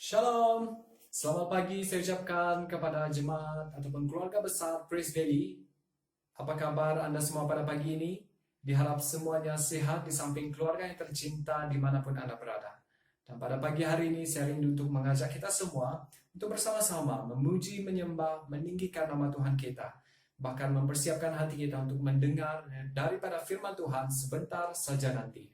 Shalom, selamat pagi saya ucapkan kepada jemaat ataupun keluarga besar Praise Valley. Apa kabar Anda semua pada pagi ini? Diharap semuanya sehat di samping keluarga yang tercinta dimanapun Anda berada. Dan pada pagi hari ini saya rindu untuk mengajak kita semua untuk bersama-sama memuji, menyembah, meninggikan nama Tuhan kita. Bahkan mempersiapkan hati kita untuk mendengar daripada firman Tuhan sebentar saja nanti.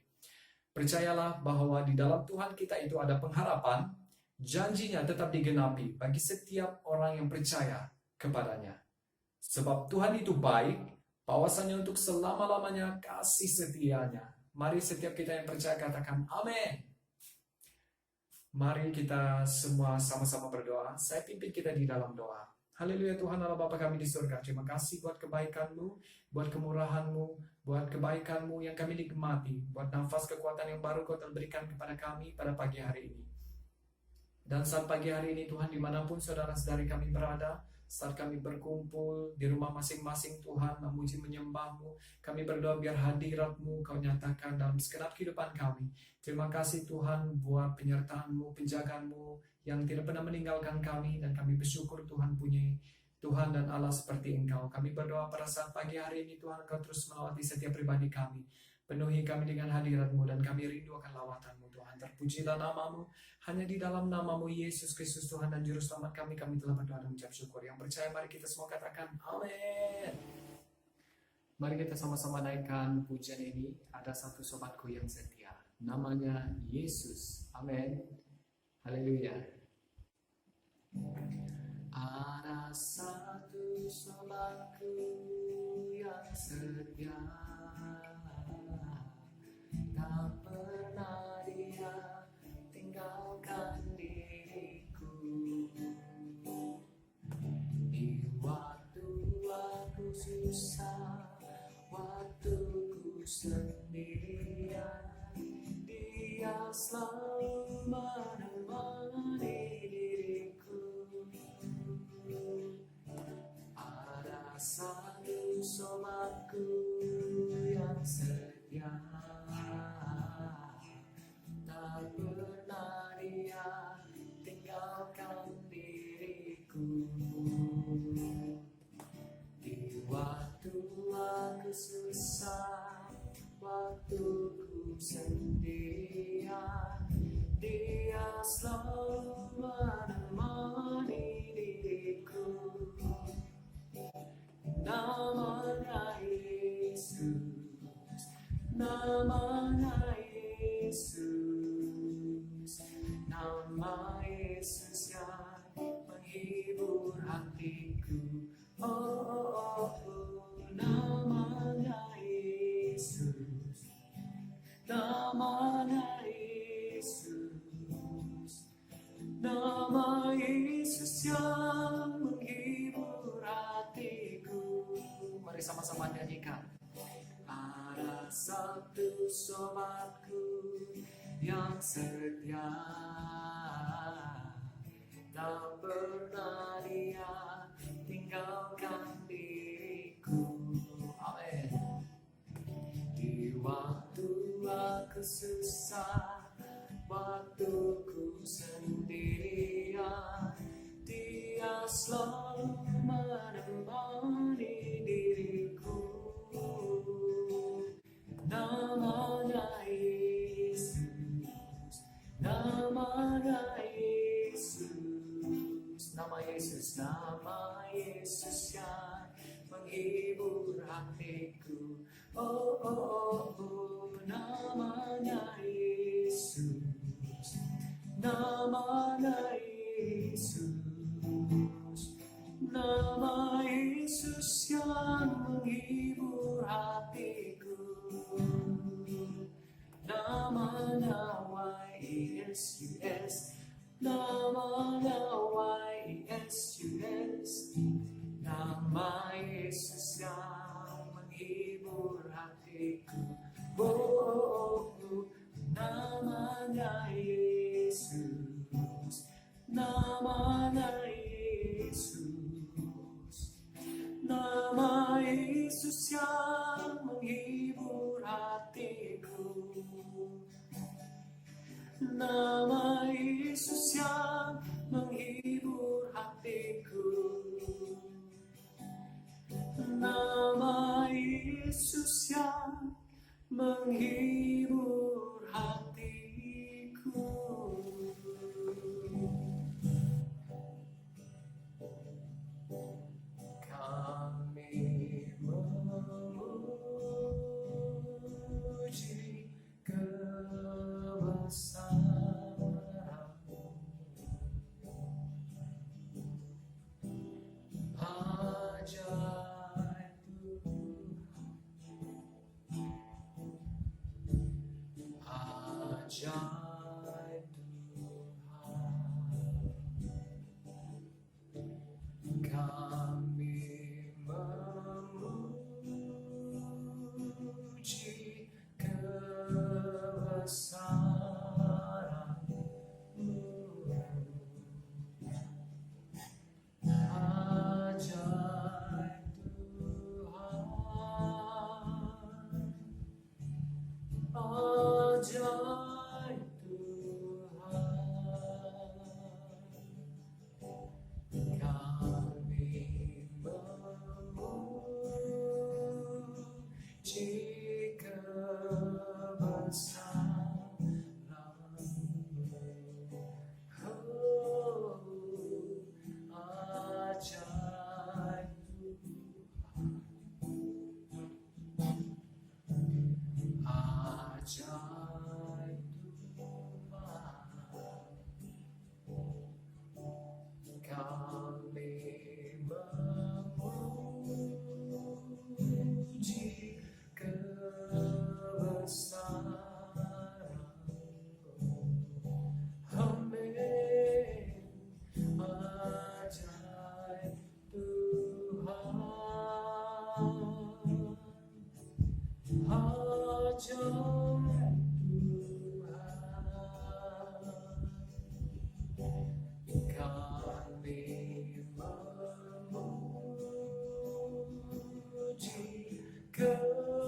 Percayalah bahwa di dalam Tuhan kita itu ada pengharapan. Janjinya tetap digenapi bagi setiap orang yang percaya kepadanya. Sebab Tuhan itu baik, bahwasanya untuk selama-lamanya kasih setianya. Mari setiap kita yang percaya katakan amin. Mari kita semua sama-sama berdoa. Saya pimpin kita di dalam doa. Haleluya Tuhan Allah Bapa kami di surga. Terima kasih buat kebaikan-Mu, buat kemurahan-Mu, buat kebaikan-Mu yang kami nikmati, buat nafas kekuatan yang baru Kau telah berikan kepada kami pada pagi hari ini. Dan saat pagi hari ini Tuhan, dimanapun saudara-saudari kami berada, saat kami berkumpul di rumah masing-masing Tuhan, memuji menyembah-Mu, kami berdoa biar hadirat-Mu Kau nyatakan dalam segenap kehidupan kami. Terima kasih Tuhan buat penyertaan-Mu, penjagaan-Mu yang tidak pernah meninggalkan kami, dan kami bersyukur Tuhan punya Tuhan dan Allah seperti Engkau. Kami berdoa pada saat pagi hari ini Tuhan, Engkau terus melawati setiap pribadi kami. Penuhi kami dengan hadirat-Mu, dan kami rindu akan lawatan-Mu Tuhan. Terpujilah nama-Mu. Hanya di dalam nama-Mu Yesus Kristus Tuhan dan Juru Selamat kami telah berdoa dan mengucap syukur. Yang percaya mari kita semua katakan amin. Mari kita sama-sama naikkan pujian ini. Ada satu sobatku yang setia, namanya Yesus. Amin. Haleluya. Ada satu sobatku yang setia, tak pernah dia tinggalkan diriku. Di waktu aku susah, waktu ku sendirian, Dia selalu menemani diriku. Ada satu sobatku yang setia, tak pernah dia tinggalkan diriku. Di waktu aku susah, waktu ku sendirian, Dia selalu menemani diriku. Namanya Yesus, namanya Yesus, nama Yesus yang menghibur hatiku. Namanya Yesus, namanya Yesus, nama Yesus yang menghibur hatiku. Mari sama-sama nyanyikan. Ada satu sobatku yang setia, tak pernah dia tinggalkan diriku. Amin. Di waktu aku susah, waktu ku sendirian, Dia selalu menemani diriku. Namanya Yesus, namanya Yesus, nama Yesus, nama Yesus yang menghibur hatiku. Namanya Yesus, namanya Yesus, Nama Yesus yang menghibur hatiku, nama Yesus yang menghibur hatiku. Kami memuji kebesaran-Mu, ajaib Tuhan, ajaib Tuhan. Kami memuji kebesaran-Mu, ajaib Tuhan, ajaib Tuhan. Kami memuji kebesaran-Mu, oh, ajaib Tuhan, ajaib Tuhan. Kami memuji kebesaran-Mu, amin, ajaib Tuhan, ajaib Tuhan. Kami memuji kebesaran-Mu,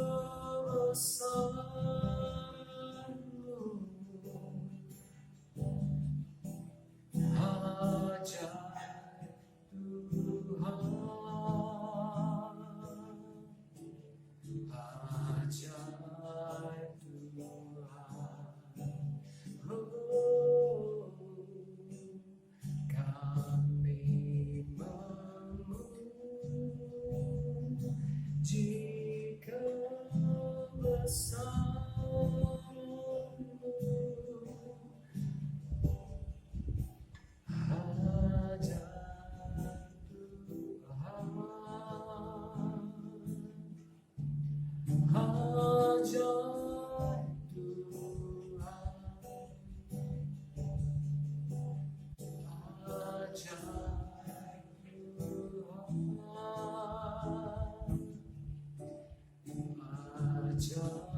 ajaib Tuhan, ajaib Tuhan. Oh, kami memuji kebesaran-Mu,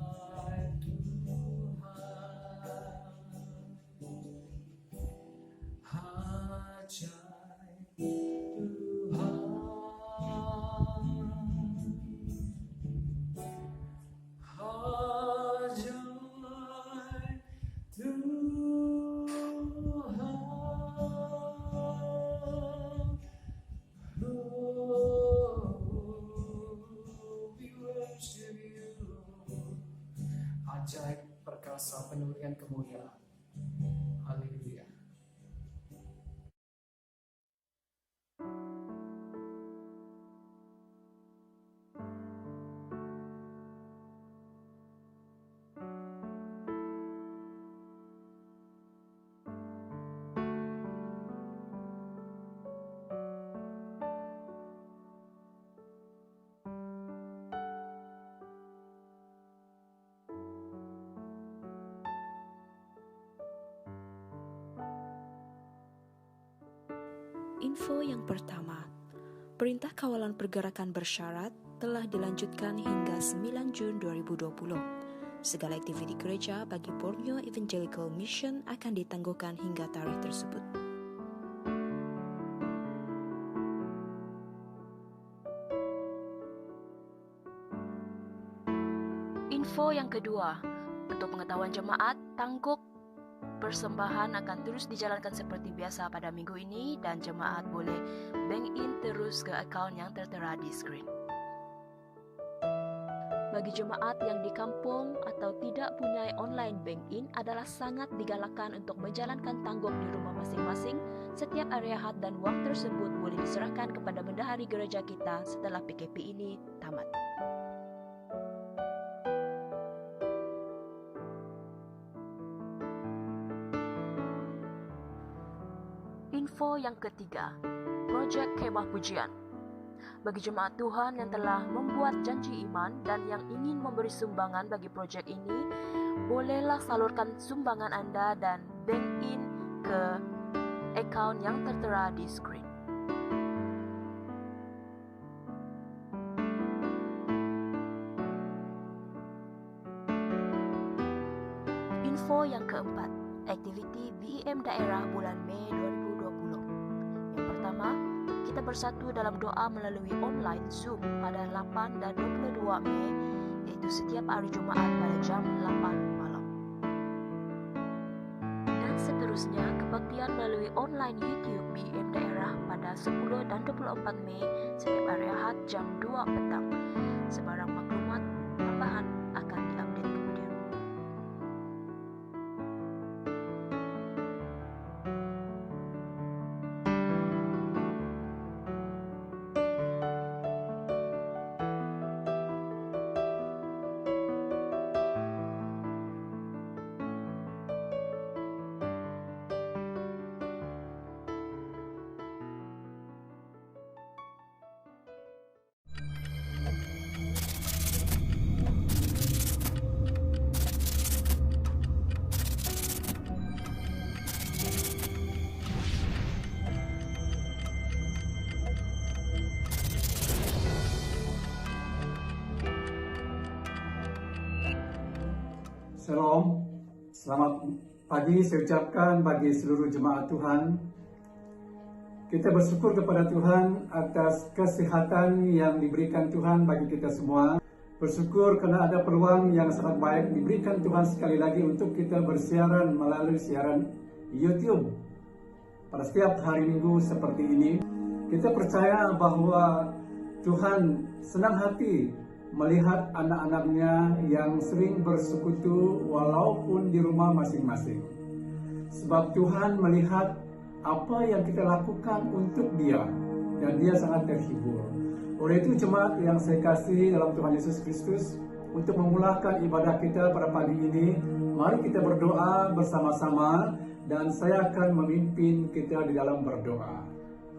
ajaib Tuhan, ajaib ajaib perkasa penuh dengan kemuliaan. Haleluya. Info yang pertama, Perintah Kawalan Pergerakan Bersyarat telah dilanjutkan hingga 9 Jun 2020. Segala aktiviti gereja bagi Borneo Evangelical Mission akan ditangguhkan hingga tarikh tersebut. Info yang kedua, untuk pengetahuan jemaat, tangguk persembahan akan terus dijalankan seperti biasa pada minggu ini dan jemaat boleh bank in terus ke akaun yang tertera di screen. Bagi jemaat yang di kampung atau tidak punya online bank-in adalah sangat digalakkan untuk menjalankan tanggap di rumah masing-masing. Setiap area had dan wang tersebut boleh diserahkan kepada bendahari gereja kita setelah PKP ini tamat. Info yang ketiga, Projek Kemah Pujian. Bagi jemaat Tuhan yang telah membuat janji iman dan yang ingin memberi sumbangan bagi proyek ini, bolehlah salurkan sumbangan Anda dan bank in ke akaun yang tertera di screen. Info yang keempat, aktiviti BEM daerah bulan Mei 2020. Yang pertama, kita bersatu dalam doa melalui online Zoom pada 8 dan 22 Mei, yaitu setiap hari Jumaat pada jam 8 malam. Dan seterusnya, kebaktian melalui online YouTube BEM daerah pada 10 dan 24 Mei setiap hari Ahad jam 2 petang. Sebarang maklumat tambahan akan diupdate kemudian. Shalom, selamat pagi saya ucapkan bagi seluruh jemaat Tuhan. Kita bersyukur kepada Tuhan atas kesehatan yang diberikan Tuhan bagi kita semua. Bersyukur karena ada peluang yang sangat baik diberikan Tuhan sekali lagi untuk kita bersiaran melalui siaran YouTube pada setiap hari Minggu seperti ini. Kita percaya bahwa Tuhan senang hati melihat anak-anaknya yang sering bersekutu walaupun di rumah masing-masing. Sebab Tuhan melihat apa yang kita lakukan untuk Dia dan Dia sangat terhibur. Oleh itu jemaat yang saya kasih dalam Tuhan Yesus Kristus, untuk memulakan ibadah kita pada pagi ini, mari kita berdoa bersama-sama dan saya akan memimpin kita di dalam berdoa.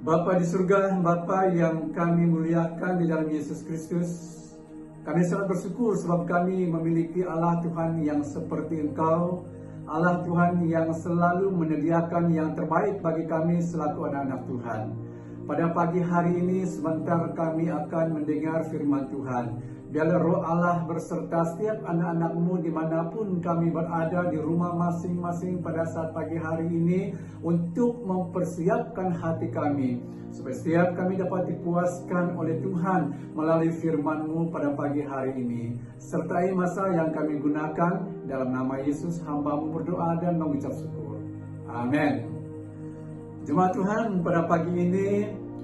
Bapa di surga, Bapa yang kami muliakan di dalam Yesus Kristus, kami sangat bersyukur sebab kami memiliki Allah Tuhan yang seperti Engkau, Allah Tuhan yang selalu menyediakan yang terbaik bagi kami selaku anak-anak Tuhan. Pada pagi hari ini sebentar kami akan mendengar firman Tuhan. Biarlah Roh Allah berserta setiap anak-anak-Mu dimanapun kami berada di rumah masing-masing pada saat pagi hari ini untuk mempersiapkan hati kami, supaya setiap kami dapat dipuaskan oleh Tuhan melalui firman-Mu pada pagi hari ini. Sertai masa yang kami gunakan, dalam nama Yesus hamba-Mu berdoa dan mengucap syukur. Amin. Jemaat Tuhan, pada pagi ini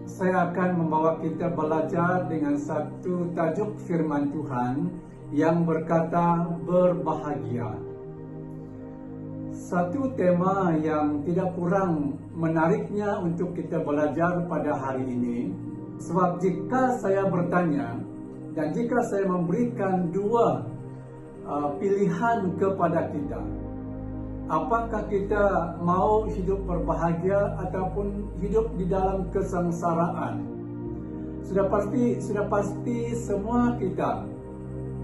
saya akan membawa kita belajar dengan satu tajuk firman Tuhan yang berkata berbahagia. Satu tema yang tidak kurang menariknya untuk kita belajar pada hari ini. Sebab jika saya bertanya dan jika saya memberikan dua pilihan kepada kita, apakah kita mau hidup berbahagia ataupun hidup di dalam kesengsaraan? Sudah pasti semua kita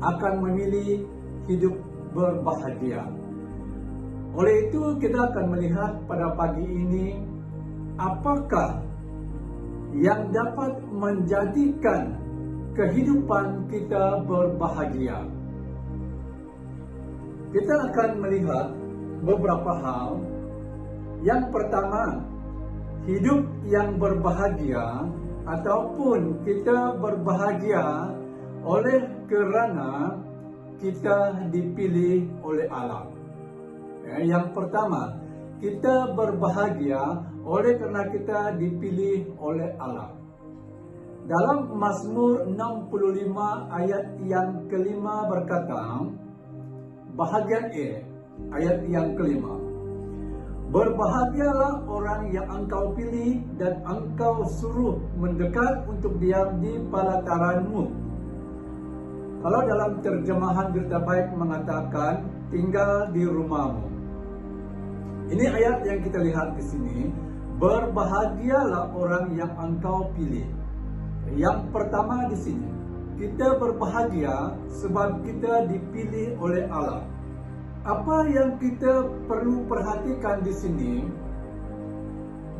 akan memilih hidup berbahagia. Oleh itu kita akan melihat pada pagi ini apakah yang dapat menjadikan kehidupan kita berbahagia. Kita akan melihat beberapa hal. Yang pertama, hidup yang berbahagia ataupun kita berbahagia oleh kerana kita dipilih oleh Allah. Yang pertama, kita berbahagia oleh karena kita dipilih oleh Allah. Dalam Mazmur 65 ayat yang kelima berkata, bahagian E, ayat yang kelima, berbahagialah orang yang engkau pilih dan engkau suruh mendekat untuk diam di pelataranmu. Kalau dalam terjemahan Berita Baik mengatakan, tinggal di rumahmu. Ini ayat yang kita lihat di sini, berbahagialah orang yang engkau pilih. Yang pertama di sini, kita berbahagia sebab kita dipilih oleh Allah. Apa yang kita perlu perhatikan di sini,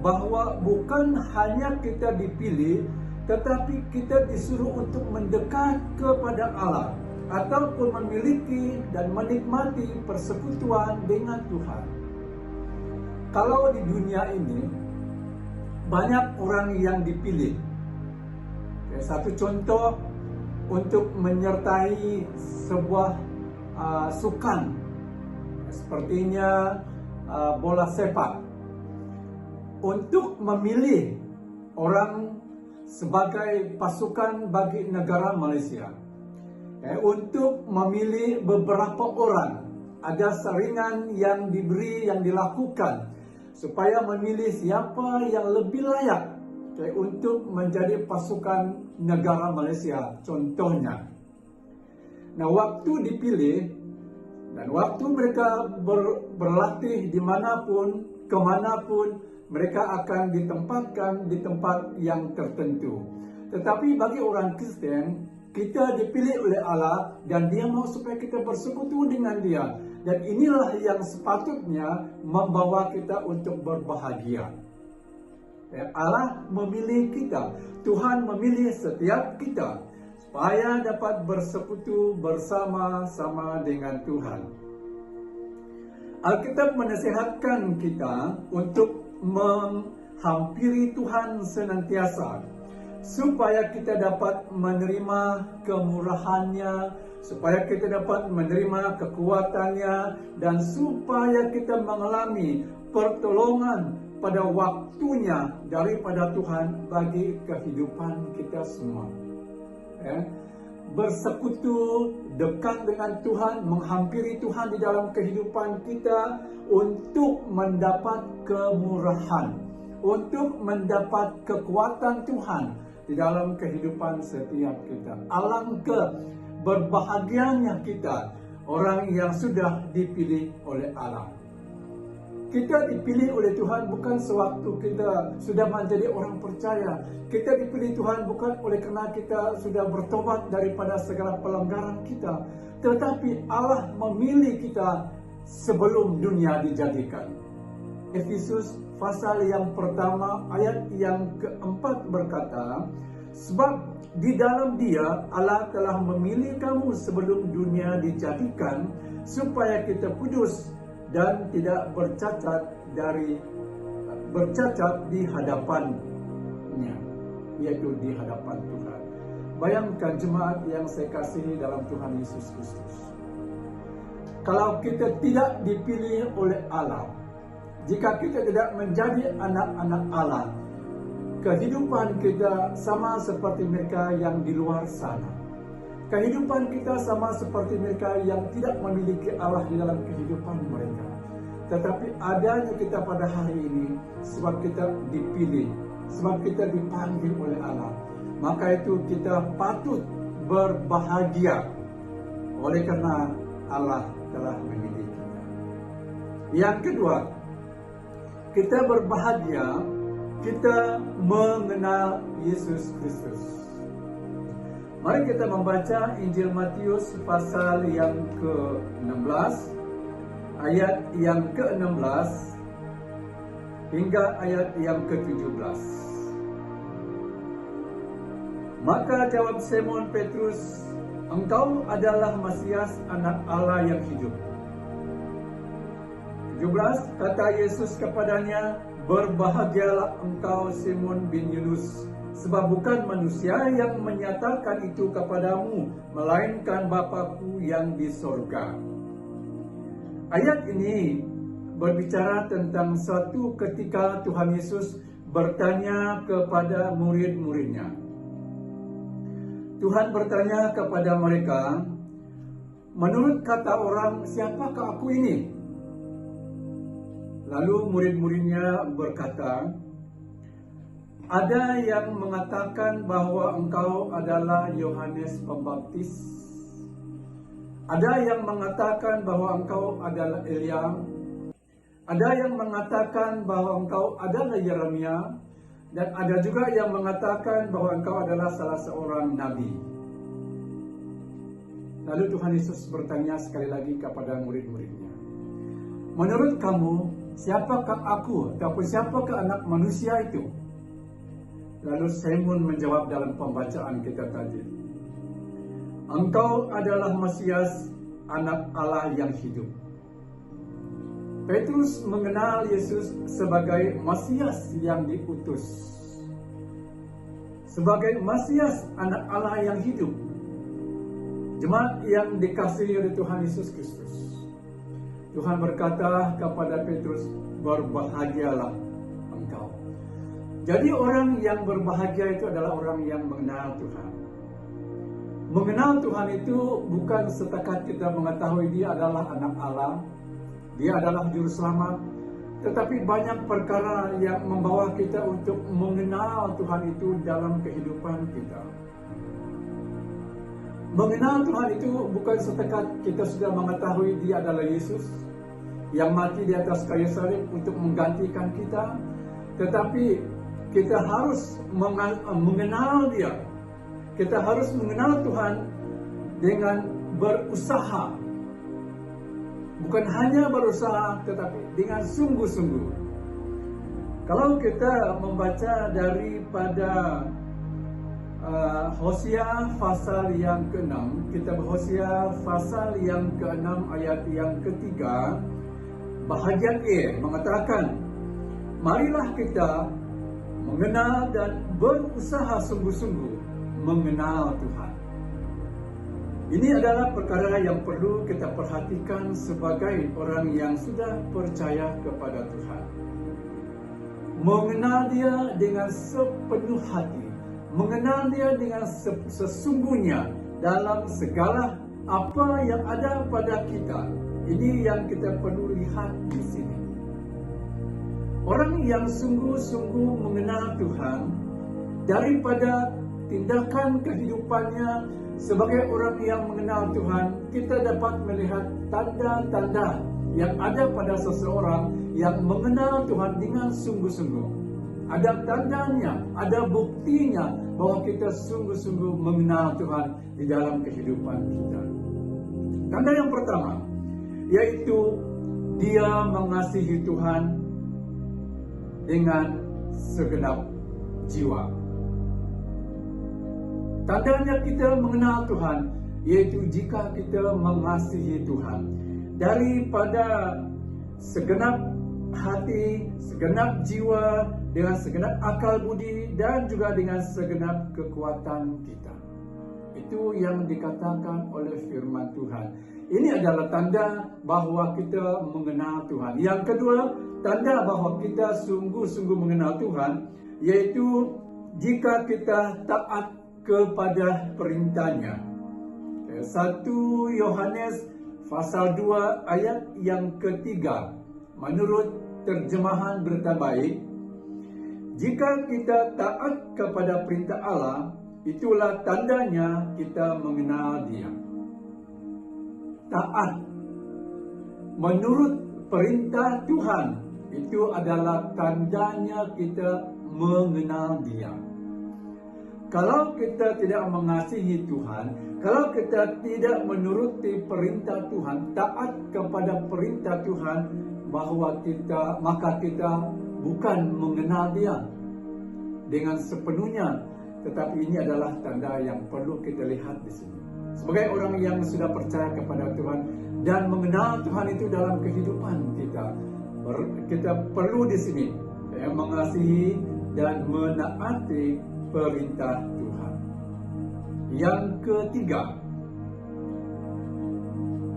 bahwa bukan hanya kita dipilih, tetapi kita disuruh untuk mendekat kepada Allah ataupun memiliki dan menikmati persekutuan dengan Tuhan. Kalau di dunia ini banyak orang yang dipilih. Satu contoh, untuk menyertai sebuah sukan, sepertinya bola sepak, untuk memilih orang sebagai pasukan bagi negara Malaysia, untuk memilih beberapa orang, ada saringan yang diberi, yang dilakukan supaya memilih siapa yang lebih layak untuk menjadi pasukan negara Malaysia, contohnya. Nah, waktu dipilih dan waktu mereka berlatih dimanapun, kemanapun, mereka akan ditempatkan di tempat yang tertentu. Tetapi bagi orang Kristen, kita dipilih oleh Allah dan Dia mau supaya kita bersekutu dengan Dia. Dan inilah yang sepatutnya membawa kita untuk berbahagia. Allah memilih kita, Tuhan memilih setiap kita supaya dapat bersekutu bersama-sama dengan Tuhan. Alkitab menasihatkan kita untuk menghampiri Tuhan senantiasa, supaya kita dapat menerima kemurahan-Nya, supaya kita dapat menerima kekuatan-Nya, dan supaya kita mengalami pertolongan pada waktunya daripada Tuhan bagi kehidupan kita semua. Bersekutu dekat dengan Tuhan, menghampiri Tuhan di dalam kehidupan kita untuk mendapat kemurahan, untuk mendapat kekuatan Tuhan di dalam kehidupan setiap kita. Alangkah berbahagianya kita, orang yang sudah dipilih oleh Allah. Kita dipilih oleh Tuhan bukan sewaktu kita sudah menjadi orang percaya. Kita dipilih Tuhan bukan oleh karena kita sudah bertobat daripada segala pelanggaran kita. Tetapi Allah memilih kita sebelum dunia dijadikan. Efesus pasal yang pertama ayat yang keempat berkata, sebab di dalam Dia Allah telah memilih kamu sebelum dunia dijadikan, supaya kita kudus dan tidak bercacat di hadapan-Nya, yaitu di hadapan Tuhan. Bayangkan jemaat yang saya kasihi dalam Tuhan Yesus Kristus. Kalau kita tidak dipilih oleh Allah, jika kita tidak menjadi anak-anak Allah, kehidupan kita sama seperti mereka yang di luar sana. Kehidupan kita sama seperti mereka yang tidak memiliki Allah di dalam kehidupan mereka. Tetapi adanya kita pada hari ini, sebab kita dipilih, sebab kita dipanggil oleh Allah. Maka itu kita patut berbahagia oleh karena Allah telah memilih kita. Yang kedua, kita berbahagia, kita mengenal Yesus Kristus. Mari kita membaca Injil Matius pasal yang ke-16, ayat yang ke-16 hingga ayat yang ke-17. Maka jawab Simon Petrus, engkau adalah Masias, anak Allah yang hidup. 17, kata Yesus kepadanya, berbahagialah engkau Simon bin Yunus, sebab bukan manusia yang menyatakan itu kepadamu, melainkan Bapa-Ku yang di sorga. Ayat ini berbicara tentang suatu ketika Tuhan Yesus bertanya kepada murid-muridnya. Tuhan bertanya kepada mereka, menurut kata orang, siapakah aku ini? Lalu murid-muridnya berkata, ada yang mengatakan bahwa engkau adalah Yohanes Pembaptis. Ada yang mengatakan bahwa engkau adalah Elia. Ada yang mengatakan bahwa engkau adalah Yeremia. Dan ada juga yang mengatakan bahwa engkau adalah salah seorang nabi. Lalu Tuhan Yesus bertanya sekali lagi kepada murid-muridnya, menurut kamu, siapakah aku ataupun siapakah anak manusia itu? Lalu Simon menjawab dalam pembacaan kita tadi, engkau adalah Mesias, anak Allah yang hidup. Petrus mengenal Yesus sebagai Mesias yang diutus, sebagai Mesias, anak Allah yang hidup, jemaat yang dikasihi oleh Tuhan Yesus Kristus. Tuhan berkata kepada Petrus, berbahagialah engkau. Jadi orang yang berbahagia itu adalah orang yang mengenal Tuhan. Mengenal Tuhan itu bukan setakat kita mengetahui dia adalah anak Allah, dia adalah juru selamat, tetapi banyak perkara yang membawa kita untuk mengenal Tuhan itu dalam kehidupan kita. Mengenal Tuhan itu bukan setakat kita sudah mengetahui dia adalah Yesus yang mati di atas kayu salib untuk menggantikan kita, tetapi kita harus mengenal dia. Kita harus mengenal Tuhan dengan berusaha. Bukan hanya berusaha, tetapi dengan sungguh-sungguh. Kalau kita membaca daripada Hosea pasal yang ke-6, kitab Hosea pasal yang ke-6 ayat yang ke-3, bahagian E mengatakan, marilah kita mengenal dan berusaha sungguh-sungguh mengenal Tuhan. Ini adalah perkara yang perlu kita perhatikan sebagai orang yang sudah percaya kepada Tuhan. Mengenal dia dengan sepenuh hati, mengenal dia dengan sesungguhnya dalam segala apa yang ada pada kita. Ini yang kita perlu lihat di sini. Orang yang sungguh-sungguh mengenal Tuhan, daripada tindakan kehidupannya sebagai orang yang mengenal Tuhan, kita dapat melihat tanda-tanda yang ada pada seseorang yang mengenal Tuhan dengan sungguh-sungguh. Ada tandanya, ada buktinya bahwa kita sungguh-sungguh mengenal Tuhan di dalam kehidupan kita. Tanda yang pertama, yaitu dia mengasihi Tuhan dengan segenap jiwa. Tandanya kita mengenal Tuhan, yaitu jika kita mengasihi Tuhan daripada segenap hati, segenap jiwa, dengan segenap akal budi, dan juga dengan segenap kekuatan kita. Itu yang dikatakan oleh firman Tuhan. Ini adalah tanda bahwa kita mengenal Tuhan. Yang kedua, tanda bahwa kita sungguh-sungguh mengenal Tuhan, yaitu jika kita taat kepada perintahnya. 1 Yohanes pasal 2 ayat yang ketiga, menurut terjemahan Berita Baik, jika kita taat kepada perintah Allah, itulah tandanya kita mengenal Dia. Taat menurut perintah Tuhan, itu adalah tandanya kita mengenal Dia. Kalau kita tidak mengasihi Tuhan, kalau kita tidak menuruti perintah Tuhan, taat kepada perintah Tuhan, maka kita bukan mengenal Dia dengan sepenuhnya. Tetapi ini adalah tanda yang perlu kita lihat di sini. Sebagai orang yang sudah percaya kepada Tuhan dan mengenal Tuhan itu dalam kehidupan kita, kita perlu di sini mengasihi dan menaati perintah Tuhan. Yang ketiga,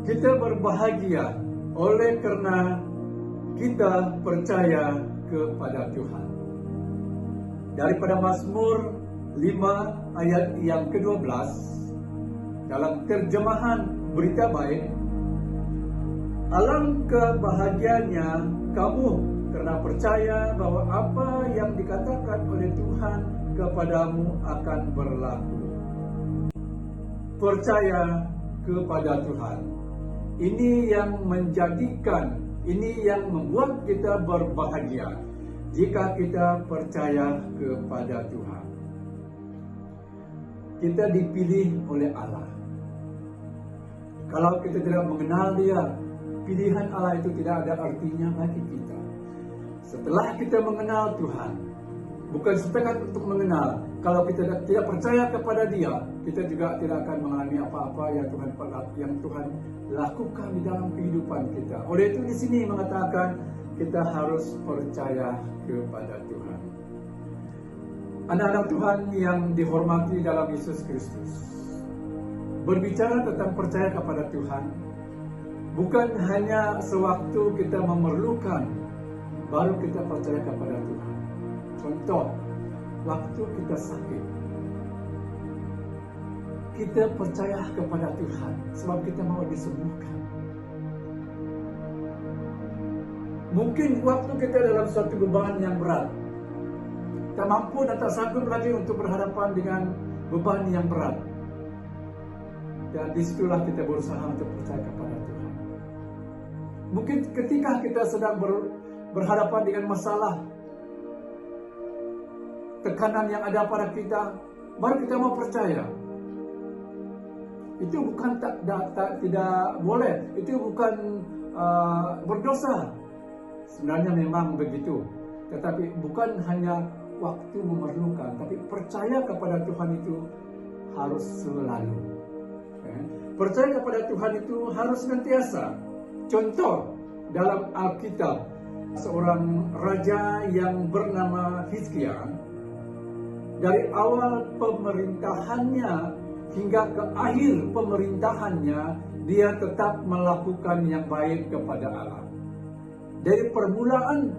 kita berbahagia oleh karena kita percaya kepada Tuhan. Daripada Mazmur 5 ayat yang ke-12, dalam terjemahan Berita Baik, alangkah bahagianya kamu karena percaya bahwa apa yang dikatakan oleh Tuhan kepadamu akan berlaku. Percaya kepada Tuhan. Ini yang menjadikan, ini yang membuat kita berbahagia jika kita percaya kepada Tuhan. Kita dipilih oleh Allah. Kalau kita tidak mengenal Dia, pilihan Allah itu tidak ada artinya bagi kita. Setelah kita mengenal Tuhan, bukan sepekat untuk mengenal, kalau kita tidak percaya kepada Dia, kita juga tidak akan mengalami apa-apa yang Tuhan lakukan di dalam kehidupan kita. Oleh itu di sini mengatakan kita harus percaya kepada Tuhan. Anak-anak Tuhan yang dihormati dalam Yesus Kristus, berbicara tentang percaya kepada Tuhan bukan hanya sewaktu kita memerlukan baru kita percaya kepada Tuhan. Contoh, waktu kita sakit, kita percaya kepada Tuhan sebab kita mau disembuhkan. Mungkin waktu kita dalam suatu beban yang berat, tak mampu dan tak sanggup lagi untuk berhadapan dengan beban yang berat, dan disitulah kita berusaha untuk percaya kepada Tuhan. Mungkin ketika kita sedang berhadapan dengan masalah, tekanan yang ada pada kita, baru kita mau percaya. Itu bukan tidak boleh, itu bukan berdosa. Sebenarnya memang begitu, tetapi bukan hanya waktu memerlukan, tapi percaya kepada Tuhan itu harus selalu. Percaya kepada Tuhan itu harus senantiasa. Contoh dalam Alkitab, seorang raja yang bernama Hizkia, dari awal pemerintahannya hingga ke akhir pemerintahannya, dia tetap melakukan yang baik kepada Allah. Dari permulaan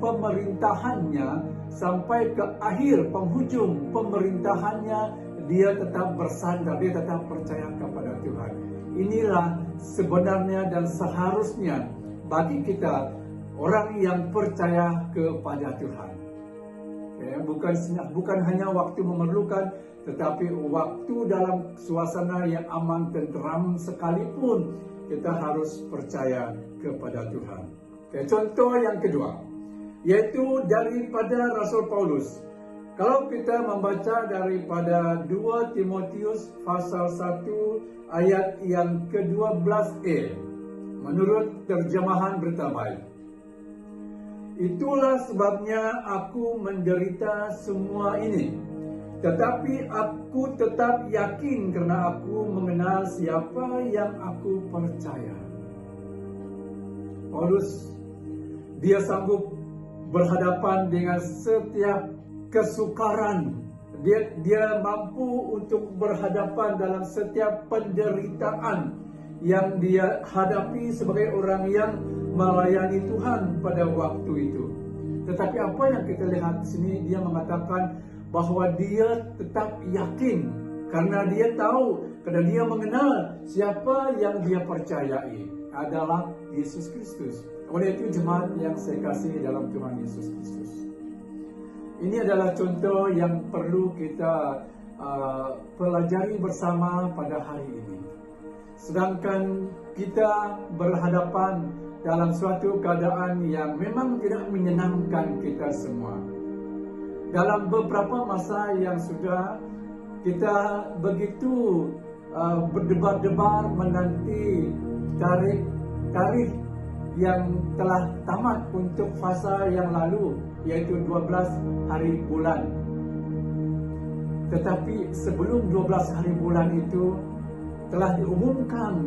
pemerintahannya sampai ke akhir penghujung pemerintahannya, dia tetap bersandar, dia tetap percaya kepada Tuhan. Inilah sebenarnya dan seharusnya bagi kita, orang yang percaya kepada Tuhan. Bukan hanya waktu memerlukan, tetapi waktu dalam suasana yang aman tenteram sekalipun, kita harus percaya kepada Tuhan. Contoh yang kedua, yaitu daripada Rasul Paulus. Kalau kita membaca daripada 2 Timotius pasal 1 ayat yang ke-12e, menurut terjemahan Berita Baik. Itulah sebabnya aku menderita semua ini, tetapi aku tetap yakin karena aku mengenal siapa yang aku percaya. Paulus, dia sanggup berhadapan dengan setiap kesukaran. Dia mampu untuk berhadapan dalam setiap penderitaan yang dia hadapi sebagai orang yang melayani Tuhan pada waktu itu. Tetapi apa yang kita lihat di sini, dia mengatakan bahwa dia tetap yakin karena dia tahu, karena dia mengenal siapa yang dia percayai adalah Yesus Kristus. Oleh itu jemaat yang saya kasih dalam Tuhan Yesus Kristus, ini adalah contoh yang perlu kita pelajari bersama pada hari ini. Sedangkan kita berhadapan dalam suatu keadaan yang memang tidak menyenangkan kita semua. Dalam beberapa masa yang sudah, kita begitu berdebar-debar menanti tarikh yang telah tamat untuk fasa yang lalu, yaitu 12 hari bulan. Tetapi sebelum 12 hari bulan itu telah diumumkan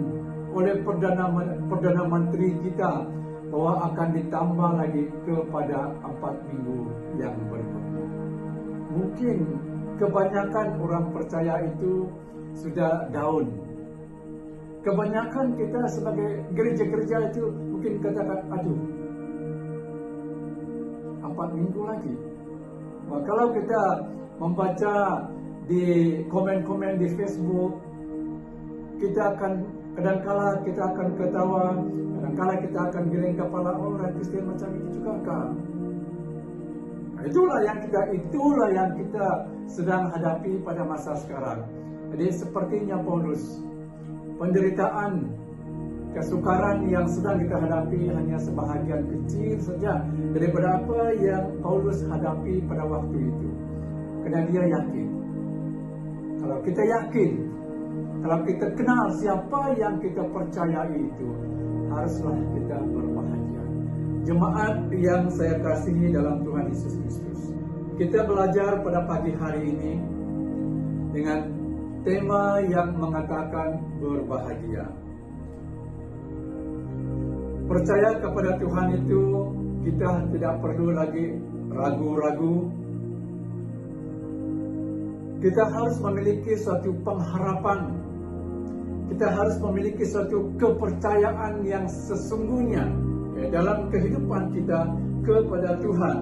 oleh Perdana Menteri kita bahwa akan ditambah lagi kepada 4 minggu yang berikutnya. Mungkin kebanyakan orang percaya itu sudah down. Kebanyakan kita sebagai gereja-gereja itu mungkin katakan, aduh, 4 minggu lagi. Nah, kalau kita membaca di komen-komen di Facebook, kita akan kadangkala kita akan ketawa, kadangkala kita akan geleng kepala, orang Kristen macam itu juga kan. Nah, itulah yang kita sedang hadapi pada masa sekarang. Jadi sepertinya Paulus, penderitaan, kesukaran yang sedang kita hadapi hanya sebahagian kecil saja daripada apa yang Paulus hadapi pada waktu itu. Karena dia yakin. Kalau kita yakin, kalau kita kenal siapa yang kita percayai itu, haruslah kita berbahagia. Jemaat yang saya kasihi dalam Tuhan Yesus Kristus, kita belajar pada pagi hari ini dengan tema yang mengatakan berbahagia. Percaya kepada Tuhan itu, kita tidak perlu lagi ragu-ragu. Kita harus memiliki suatu pengharapan. Kita harus memiliki suatu kepercayaan yang sesungguhnya dalam kehidupan kita kepada Tuhan.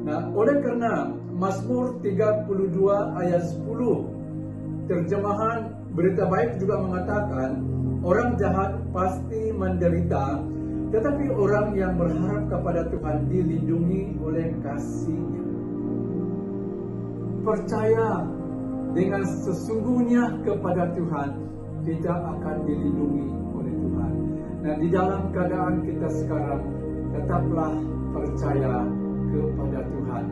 Nah, oleh karena Mazmur 32 ayat 10, terjemahan Berita Baik juga mengatakan, orang jahat pasti menderita, tetapi orang yang berharap kepada Tuhan dilindungi oleh kasih-Nya. Percaya dengan sesungguhnya kepada Tuhan, kita akan dilindungi oleh Tuhan. Nah, di dalam keadaan kita sekarang, tetaplah percaya kepada Tuhan.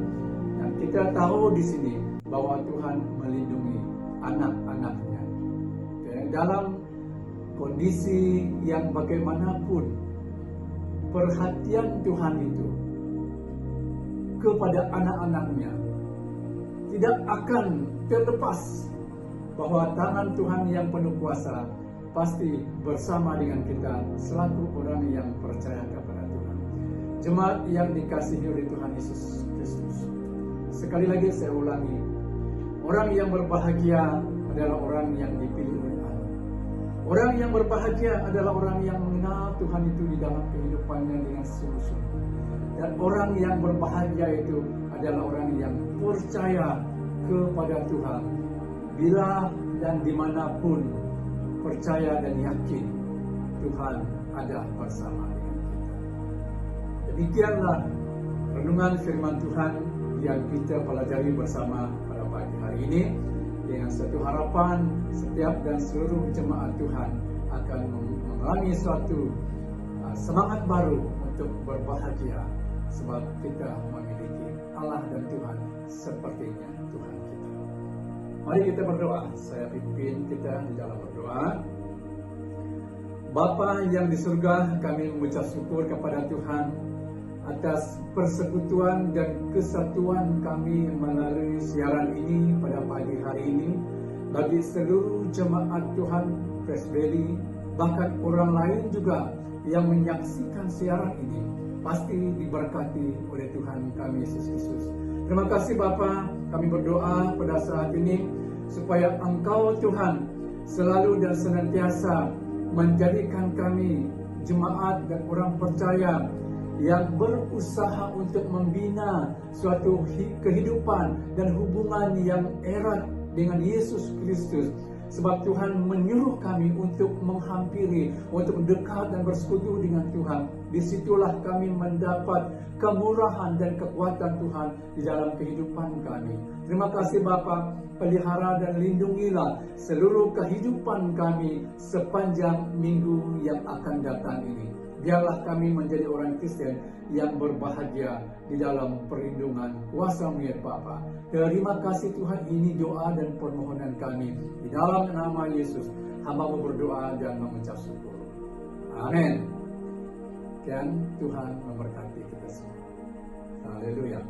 Dan kita tahu di sini bahwa Tuhan melindungi anak-anaknya. Dalam kondisi yang bagaimanapun, perhatian Tuhan itu kepada anak-anaknya tidak akan terlepas, bahwa tangan Tuhan yang penuh kuasa pasti bersama dengan kita selaku orang yang percaya kepada Tuhan. Jemaat yang dikasihi oleh Tuhan Yesus Kristus, sekali lagi saya ulangi, orang yang berbahagia adalah orang yang dipilih oleh Allah. Orang yang berbahagia adalah orang yang mengenal Tuhan itu di dalam kehidupannya dengan sungguh-sungguh. Dan orang yang berbahagia itu adalah orang yang percaya kepada Tuhan, bila dan dimanapun percaya dan yakin Tuhan ada bersama dengan kita. Demikianlah renungan firman Tuhan yang kita pelajari bersama pada pagi hari ini, dengan satu harapan setiap dan seluruh jemaat Tuhan akan mengalami suatu semangat baru untuk berbahagia, sebab kita memiliki Allah dan Tuhan sepertinya Tuhan kita. Mari kita berdoa. Saya pimpin kita di dalam berdoa. Bapa yang di surga, kami mengucap syukur kepada Tuhan atas persekutuan dan kesatuan kami melalui siaran ini pada pagi hari ini. Bagi seluruh jemaat Tuhan Presberi, bahkan orang lain juga yang menyaksikan siaran ini, pasti diberkati oleh Tuhan kami Yesus Kristus. Terima kasih Bapa, kami berdoa pada saat ini supaya Engkau Tuhan selalu dan senantiasa menjadikan kami jemaat dan orang percaya yang berusaha untuk membina suatu kehidupan dan hubungan yang erat dengan Yesus Kristus. Sebab Tuhan menyuruh kami untuk menghampiri, untuk dekat dan bersekutu dengan Tuhan. Disitulah kami mendapat kemurahan dan kekuatan Tuhan di dalam kehidupan kami. Terima kasih Bapa, pelihara dan lindungilah seluruh kehidupan kami sepanjang minggu yang akan datang ini. Biarlah kami menjadi orang Kristen yang berbahagia di dalam perlindungan kuasa-Mu ya Bapa. Terima kasih Tuhan, ini doa dan permohonan kami. Di dalam nama Yesus, hamba-Mu berdoa dan mengucap syukur. Amin. Dan Tuhan memberkati kita semua. Haleluya.